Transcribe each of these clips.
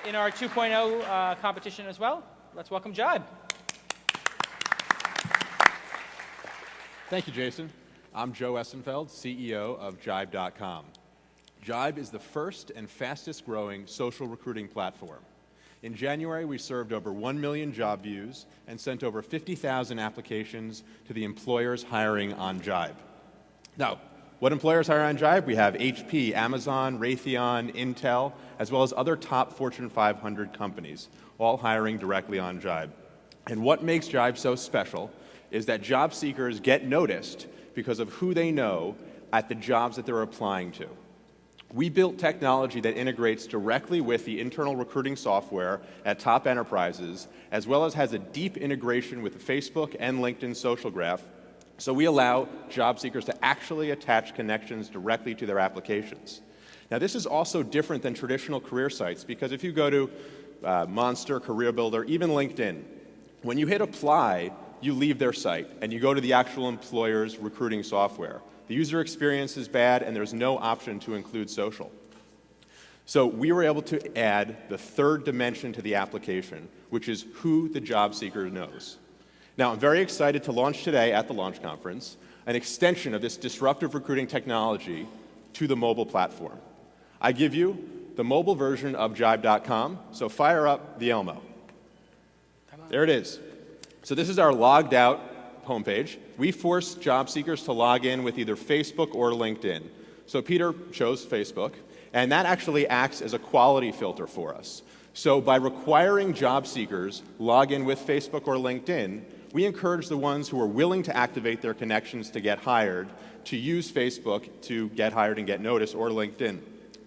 in our 2.0 competition as well. Let's welcome Jibe. Thank you, Jason. I'm Joe Essenfeld, CEO of Jibe.com. Jibe is the first and fastest growing social recruiting platform. In January, we served over 1 million job views and sent over 50,000 applications to the employers hiring on Jibe. Now, what employers hire on Jibe? We have HP, Amazon, Raytheon, Intel, as well as other top Fortune 500 companies, all hiring directly on Jibe. And what makes Jibe so special is that job seekers get noticed because of who they know at the jobs that they're applying to. We built technology that integrates directly with the internal recruiting software at top enterprises, as well as has a deep integration with the Facebook and LinkedIn social graph. So we allow job seekers to actually attach connections directly to their applications. Now, this is also different than traditional career sites, because if you go to Monster, Career Builder, even LinkedIn, when you hit apply, you leave their site and you go to the actual employer's recruiting software. The user experience is bad, and there's no option to include social. So we were able to add the third dimension to the application, which is who the job seeker knows. Now, I'm very excited to launch today at the launch conference an extension of this disruptive recruiting technology to the mobile platform. I give you the mobile version of Jibe.com, so fire up the Elmo. There it is. So this is our logged out homepage. We force job seekers to log in with either Facebook or LinkedIn. So Peter chose Facebook, and that actually acts as a quality filter for us. So by requiring job seekers log in with Facebook or LinkedIn, we encourage the ones who are willing to activate their connections to get hired to use Facebook to get hired and get noticed, or LinkedIn.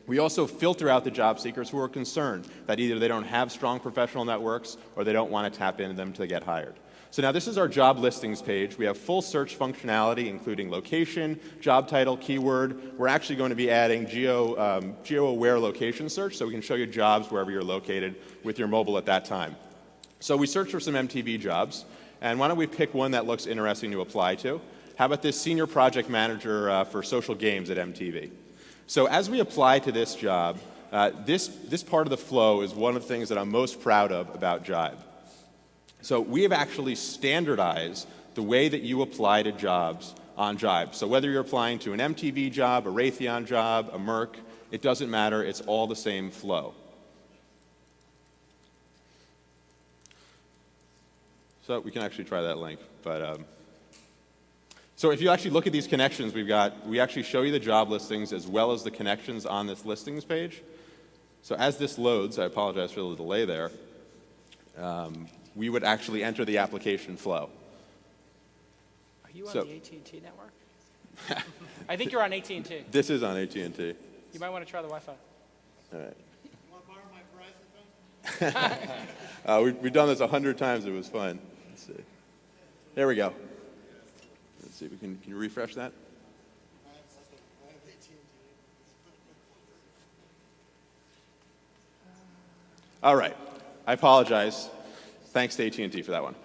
We also filter out the job seekers who are concerned that either they don't have strong professional networks or they don't want to tap into them to get hired. So now this is our job listings page. We have full search functionality, including location, job title, keyword. We're actually going to be adding geo-aware location search, so we can show you jobs wherever you're located with your mobile at that time. So we searched for some MTV jobs, and why don't we pick one that looks interesting to apply to? How about this senior project manager for social games at MTV? So as we apply to this job, this part of the flow is one of the things that I'm most proud of about Jibe. So we have actually standardized the way that you apply to jobs on Jibe. So whether you're applying to an MTV job, a Raytheon job, a Merck, it doesn't matter, it's all the same flow. So we can actually try that link, but so if you actually look at these connections we actually show you the job listings as well as the connections on this listings page. So as this loads, I apologize for the delay there, we would actually enter the application flow. Are you on the AT&T network? I think you're on AT&T. This is on AT&T. You might want to try the Wi-Fi. All right. You want to borrow my Verizon phone? We've done this 100 times. It was fun. Let's see. There we go. Let's see if we can you refresh that? I have AT&T. All right. I apologize. Thanks to AT&T for that one.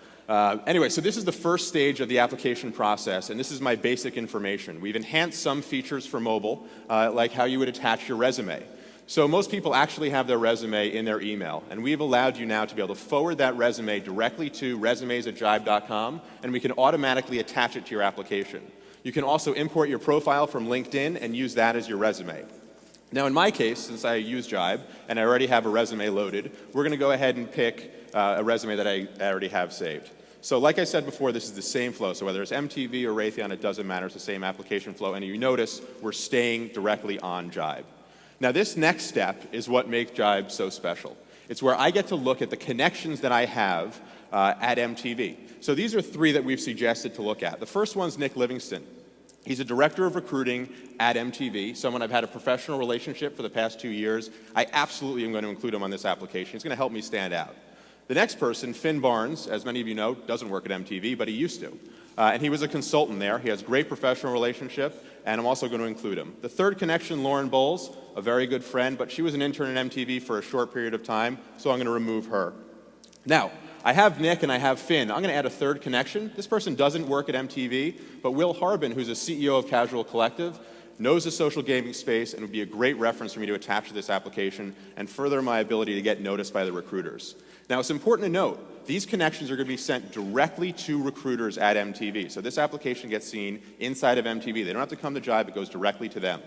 Anyway, so this is the first stage of the application process, and this is my basic information. We've enhanced some features for mobile, like how you would attach your resume. So most people actually have their resume in their email, and we've allowed you now to be able to forward that resume directly to resumes@jibe.com, and we can automatically attach it to your application. You can also import your profile from LinkedIn and use that as your resume. Now in my case, since I use Jibe and I already have a resume loaded, we're going to go ahead and pick a resume that I already have saved. So like I said before, this is the same flow. So whether it's MTV or Raytheon, it doesn't matter. It's the same application flow. And you notice we're staying directly on Jibe. Now this next step is what makes Jibe so special. It's where I get to look at the connections that I have at MTV. So these are three that we've suggested to look at. The first one's Nick Livingston. He's a director of recruiting at MTV, someone I've had a professional relationship for the past 2 years. I absolutely am going to include him on this application. He's going to help me stand out. The next person, Finn Barnes, as many of you know, doesn't work at MTV, but he used to. And he was a consultant there. He has a great professional relationship, and I'm also going to include him. The third connection, Lauren Bowles, a very good friend, but she was an intern at MTV for a short period of time, so I'm going to remove her. Now, I have Nick and I have Finn. I'm going to add a third connection. This person doesn't work at MTV, but Will Harbin, who's a CEO of Casual Collective, knows the social gaming space, and would be a great reference for me to attach to this application and further my ability to get noticed by the recruiters. Now, it's important to note, these connections are going to be sent directly to recruiters at MTV. So this application gets seen inside of MTV. They don't have to come to Jibe, it goes directly to them.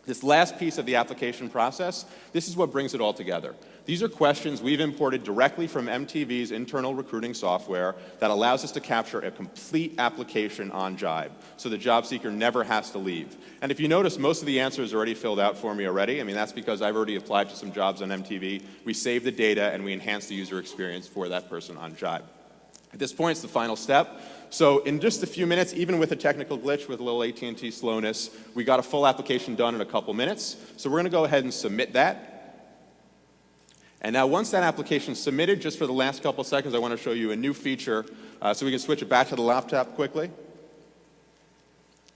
This last piece of the application process, this is what brings it all together. These are questions we've imported directly from MTV's internal recruiting software that allows us to capture a complete application on Jibe, so the job seeker never has to leave. And if you notice, most of the answers are already filled out for me already. I mean, that's because I've already applied to some jobs on MTV. We save the data and we enhance the user experience for that person on Jibe. At this point, it's the final step. So in just a few minutes, even with a technical glitch with a little AT&T slowness, we got a full application done in a couple minutes. So we're going to go ahead and submit that. And now once that application is submitted, just for the last couple seconds, I want to show you a new feature so we can switch it back to the laptop quickly.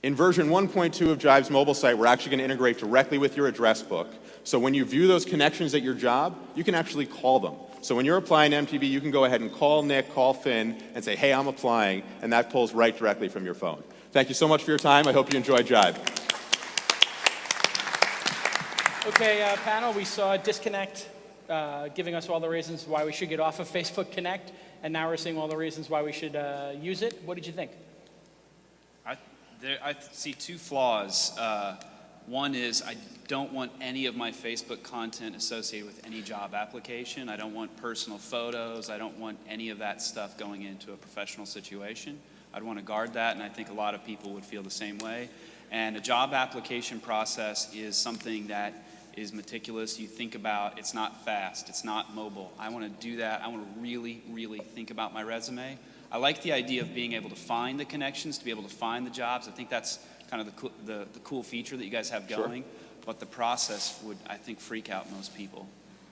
In version 1.2 of Jibe's mobile site, we're actually going to integrate directly with your address book. So when you view those connections at your job, you can actually call them. So when you're applying to MTV, you can go ahead and call Nick, call Finn, and say, hey, I'm applying, and that pulls right directly from your phone. Thank you so much for your time. I hope you enjoyed Jibe. Okay, panel, we saw Disconnect giving us all the reasons why we should get off of Facebook Connect, and now we're seeing all the reasons why we should use it. What did you think? I see two flaws. One is I don't want any of my Facebook content associated with any job application. I don't want personal photos. I don't want any of that stuff going into a professional situation. I'd want to guard that, and I think a lot of people would feel the same way. And a job application process is something that is meticulous. You think about, it's not fast, it's not mobile. I want to do that. I want to really, really think about my resume. I like the idea of being able to find the connections, to be able to find the jobs. I think that's kind of the cool feature that you guys have going. Sure. But the process would, I think, freak out most people.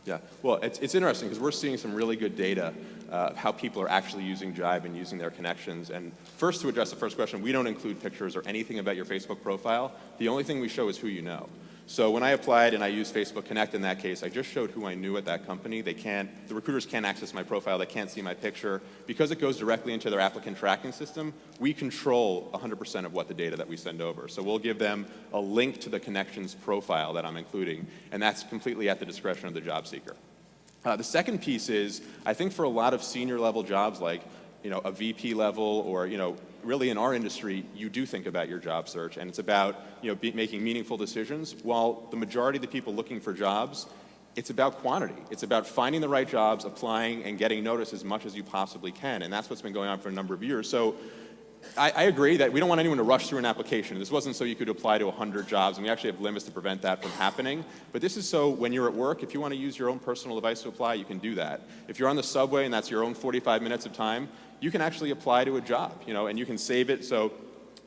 Yeah, well, it's interesting because we're seeing some really good data of how people are actually using Jibe and using their connections. And first, to address the first question, we don't include pictures or anything about your Facebook profile. The only thing we show is who you know. So when I applied and I used Facebook Connect in that case, I just showed who I knew at that company. The recruiters can't access my profile, they can't see my picture. Because it goes directly into their applicant tracking system, we control 100% of what the data that we send over. So we'll give them a link to the connections profile that I'm including, and that's completely at the discretion of the job seeker. The second piece is, I think for a lot of senior level jobs like a VP level or really in our industry, you do think about your job search, and it's about making meaningful decisions. While the majority of the people looking for jobs, it's about quantity. It's about finding the right jobs, applying, and getting noticed as much as you possibly can, and that's what's been going on for a number of years. So I agree that we don't want anyone to rush through an application. This wasn't so you could apply to 100 jobs, and we actually have limits to prevent that from happening. But this is so when you're at work, if you want to use your own personal device to apply, you can do that. If you're on the subway and that's your own 45 minutes of time, you can actually apply to a job, and you can save it. So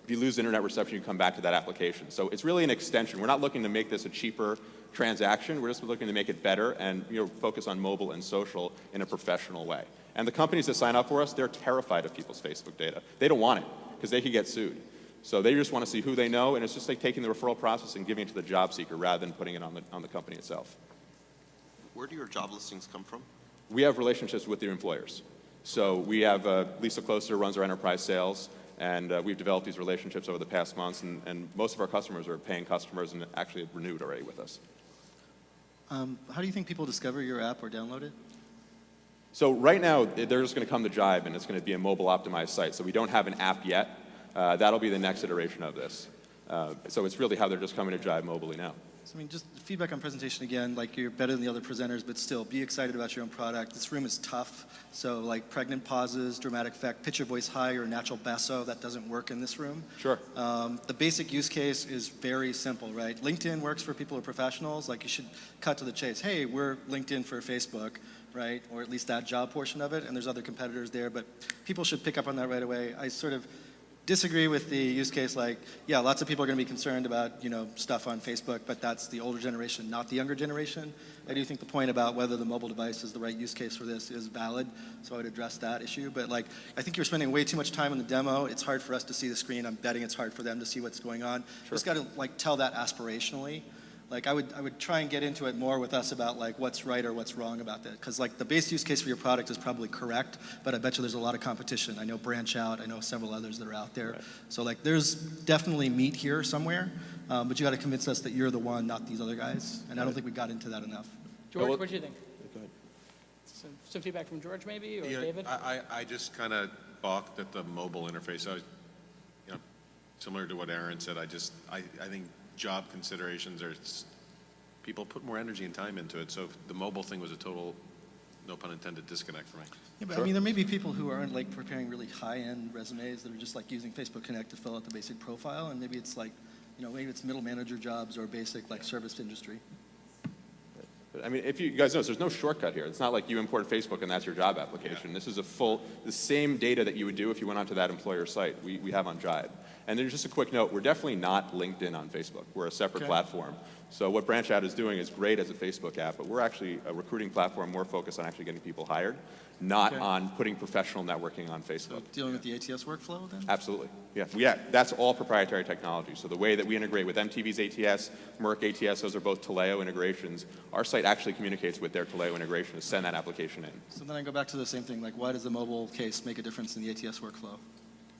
if you lose internet reception, you come back to that application. So it's really an extension. We're not looking to make this a cheaper transaction. We're just looking to make it better and focus on mobile and social in a professional way. And the companies that sign up for us, they're terrified of people's Facebook data. They don't want it because they could get sued. So they just want to see who they know, and it's just like taking the referral process and giving it to the job seeker rather than putting it on the company itself. Where do your job listings come from? We have relationships with your employers. So we have Lisa Closer runs our enterprise sales, and we've developed these relationships over the past months, and most of our customers are paying customers and actually have renewed already with us. How do you think people discover your app or download it? So right now, they're just going to come to Jibe, and it's going to be a mobile optimized site. So we don't have an app yet. That'll be the next iteration of this. So it's really how they're just coming to Jibe mobilely now. So, just feedback on presentation again, like you're better than the other presenters, but still, be excited about your own product. This room is tough, so like pregnant pauses, dramatic effect, pitch your voice high, or natural basso, that doesn't work in this room. Sure. The basic use case is very simple, right? LinkedIn works for people who are professionals. Like you should cut to the chase. Hey, we're LinkedIn for Facebook, right? Or at least that job portion of it, and there's other competitors there, but people should pick up on that right away. I sort of disagree with the use case like, yeah, lots of people are going to be concerned about, stuff on Facebook, but that's the older generation, not the younger generation. I do think the point about whether the mobile device is the right use case for this is valid, so I would address that issue. But I think you're spending way too much time on the demo. It's hard for us to see the screen. I'm betting it's hard for them to see what's going on. Sure. Just got to tell that aspirationally. I would try and get into it more with us about what's right or what's wrong about that. Because the base use case for your product is probably correct, but I bet you there's a lot of competition. I know Branch Out, I know several others that are out there. Right. So there's definitely meat here somewhere. But you got to convince us that you're the one, not these other guys. And I don't think we got into that enough. George, well- what do you think? Go ahead. Some feedback from George, maybe, or Yeah, David? I just kind of balked at the mobile interface. You know, similar to what Aaron said, I think job considerations are, people put more energy and time into it. So the mobile thing was a total, no pun intended, disconnect for me. Yeah, but I mean, there may be people who aren't like preparing really high-end resumes that are just like using Facebook Connect to fill out the basic profile, and maybe it's like, maybe it's middle manager jobs or basic like service industry. I mean, if you guys notice, there's no shortcut here. It's not like you import Facebook and that's your job application. This is the same data that you would do if you went onto that employer site we have on Jibe. And then just a quick note, we're definitely not LinkedIn on Facebook. We're a separate platform. So what Branch Out is doing is great as a Facebook app, but we're actually a recruiting platform more focused on actually getting people hired, not on putting professional networking on Facebook. So dealing with the ATS workflow then? Absolutely. Yeah, that's all proprietary technology. So the way that we integrate with MTV's ATS, Merck ATS, those are both Taleo integrations. Our site actually communicates with their Taleo integration to send that application in. So then I go back to the same thing, like why does the mobile case make a difference in the ATS workflow?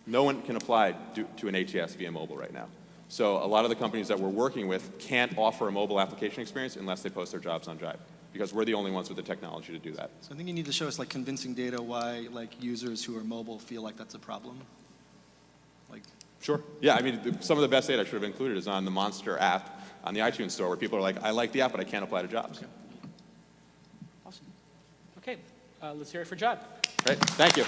No one can apply to an ATS via mobile right now. So a lot of the companies that we're working with can't offer a mobile application experience unless they post their jobs on Jibe, because we're the only ones with the technology to do that. So I think you need to show us like convincing data why like users who are mobile feel like that's a problem. Like, Sure. Yeah, I mean, some of the best data I should have included is on the Monster app on the iTunes store, where people are like, I like the app, but I can't apply to jobs. Awesome. Okay, let's hear it for Jibe. Great. Thank you.